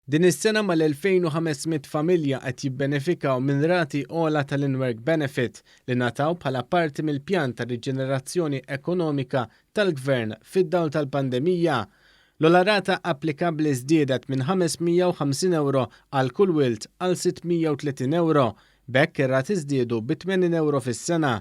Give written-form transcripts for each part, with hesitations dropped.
Din is-sena mal-2500 familja qed jibbenefikaw minn rati ogħla tal-in-work benefit li ngħataw bħala parti mill-pjan ta' riġenerazzjoni ekonomika tal-Gvern fid-dawl tal-pandemija. L-ogħla rata applikabbli żdiedet minn €550 għal kull wilt għal €630. B'hekk ir-rati żdiedu bi €80 fis-sena.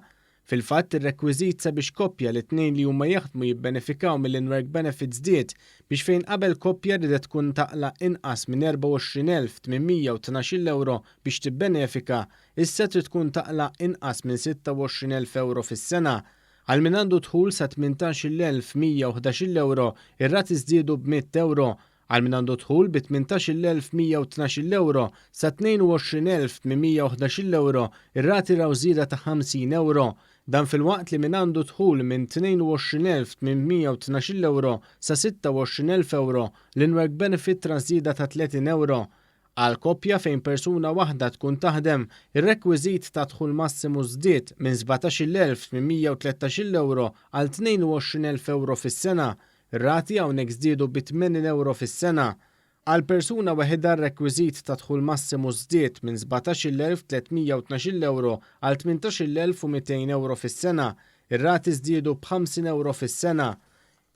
Fil-fatt ir-rekwiżit sabiex koppja li tnejn li huma jaħdmu jibbenefikaw mill-in-work benefit żdied biex fejn qabel koppja ridet tkun taqla' inqas minn €24,812 biex tibbenefika, issa trid tkun taqla' inqas minn €26,000 fis-sena. Għal min għandu dħul sa €18,111 ir-rati żdiedu b'100 għal min għandu dħul bi €18,112 sa €22,811 ir-rati raw żieda ta' €50. Dan fil-waqt li min għandu dħul minn €22,812 sa €26,000 l-in-work benefit tranżida ta' €30. Għal koppja fejn persuna waħda tkun taħdem, ir-rekwiżit ta' dħul massimu żdied minn €17,813 għal €22,000 fis-sena. Ir-rati hawnhekk żdiedu bi €80 fis-sena. Għal persuna waħedha r-rekwiżit ta' dħul massimu żdied minn €17,312 għal €18,200 fis-sena. Ir-rati żdiedu b'50 fis-sena.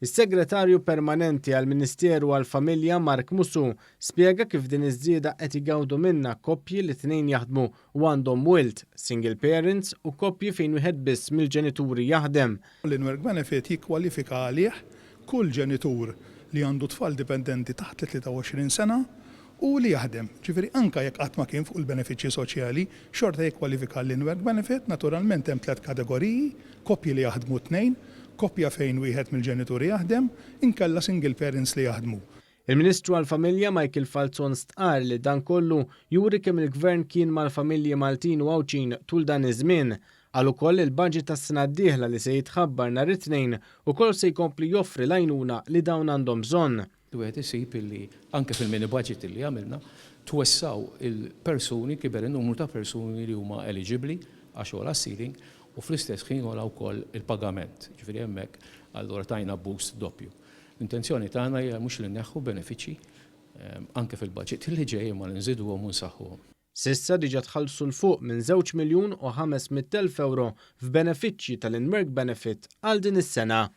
Is-Segretarju Permanenti għall-Ministeru għall-Familja Mark Musu spjega kif din iż-żieda qed igawdu minnha koppji li tnejn jaħdmu u għandhom wilt, single parents u koppji fejn wieħed biss mill-ġenituri jaħdem. L-in-work benefit jikkwalifika għalih kull ġenitur li għandu tfal dipendenti taħt 23 sena u li jaħdem. Ġifieri anke jekk qatt ma kien fuq il-benefiċċji soċjali, xorta jikkwalifika l-in-work benefit, naturalment hemm 3 kategoriji, koppji li jaħdmu tnejn, koppja fejn wieħed mill-ġenituri jaħdem, inkella single parents li jaħdmu. Il-Ministru għall-Familja Michael Falzon stqar li dan kollu juri kemm il-Gvern kien mal-familji Maltin u Għawċin tul dan iż-żmien. Għal ukoll il-budget tas-sena d-dieħla li se jitħabbar nhar it-tnejn ukoll se jkompli joffri l-għajnuna li dawn għandhom bżonn. Wieħed isib illi anke fil-mini budget li għamilna twessaw il-persuni kiber in-numru ta' persuni li huma eligibbli għax għola ceiling u fl-istess ħin għola wkoll il-pagament. Ġifieri hemmhekk allura tajna boost doppju. L-intenzjoni tagħna hija mhux li nneħħu benefiċċji anke fil-budget li ġej ma nżiduhom u nsaħħuhom. S'issa diġà tħallsu l fuq minn €2,500,000 f'benefiċċji tal-in-work benefit għal din is-sena.